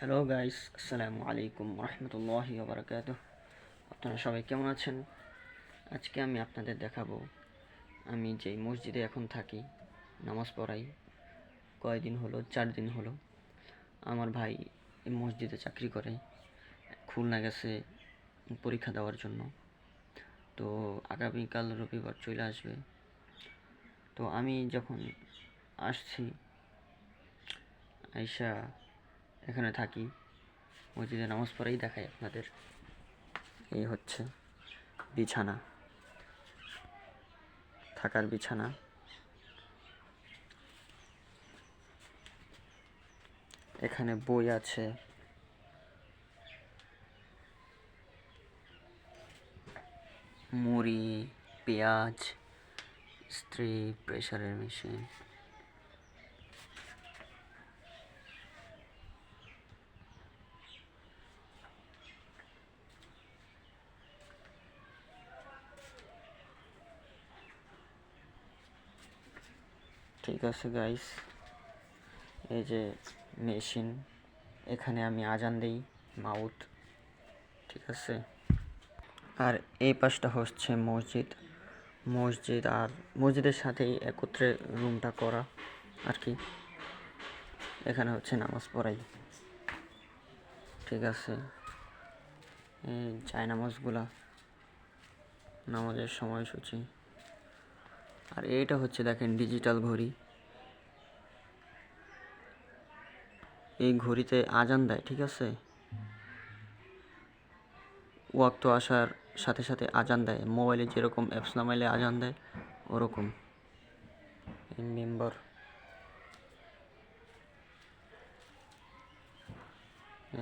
Hello guys, আসসালামু আলাইকুম রহমতুল্লাহি ওবরাকাতুহ। আপনারা সবাই কেমন আছেন? আজকে আমি আপনাদের দেখাবো আমি যেই মসজিদে এখন থাকি, নামাজ পড়াই। কয়দিন হলো, 4 দিন হলো। আমার ভাই এই মসজিদে চাকরি করে, খুলনা গেছে পরীক্ষা দেওয়ার জন্য। তো আগামীকাল রবিবার চলে আসবে। তো আমি যখন আসছি, আইসা এখানে থাকি, মসজিদে নামাজ পড়াই দেখাই আপনাদের। এই হচ্ছে বিছানা, থাকার বিছানা। এখানে বই আছে, মুড়ি, পেঁয়াজ, ইস্ত্রি, প্রেসারের মেশিন। ঠিক আছে গাইস, এই যে মেশিন, এখানে আমি আজান দিই, মাউথ। ঠিক আছে। আর এই পাশটা হচ্ছে মসজিদ। আর মসজিদের সাথেই একত্রে রুমটা করা আর কি। এখানে হচ্ছে নামাজ পড়াই। ঠিক আছে। এই জায়নামাজগুলা, নামাজের সময়সূচি। আর এইটা হচ্ছে দেখেন ডিজিটাল ঘড়ি। এই ঘড়িতে আজান দেয়। ঠিক আছে, ওয়াক্ত আসার সাথে সাথে আজান দেয়। মোবাইলে যেরকম অ্যাপস নামাইলে আজান দেয়, ওরকম। এই মেম্বার,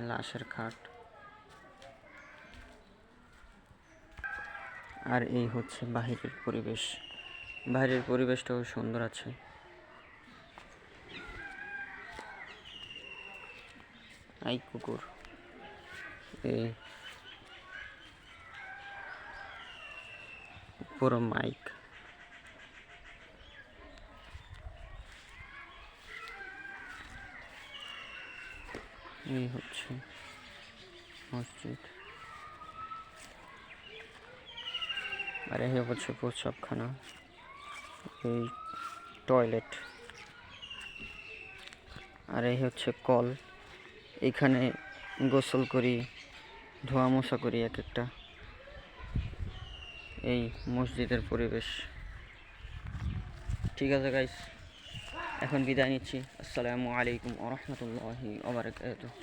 লাশের খাট। আর এই হচ্ছে বাহিরের পরিবেশ। বাইরের পরিবেশটাও সুন্দর আছে। আই কুকুর। এই পুরো মাইক। এই হচ্ছে মসজিদ। আর এই হচ্ছে প্রস্রাবখানা, এই টয়লেট। আর এই হচ্ছে কল। এখানে গোসল করি, ধোয়া মোছা করি এক একটা। এই মসজিদের পরিবেশ। ঠিক আছে গাইস, এখন বিদায় নিচ্ছি। আসসালামু আলাইকুম ওয়া রাহমাতুল্লাহি ওয়া বারাকাতুহু।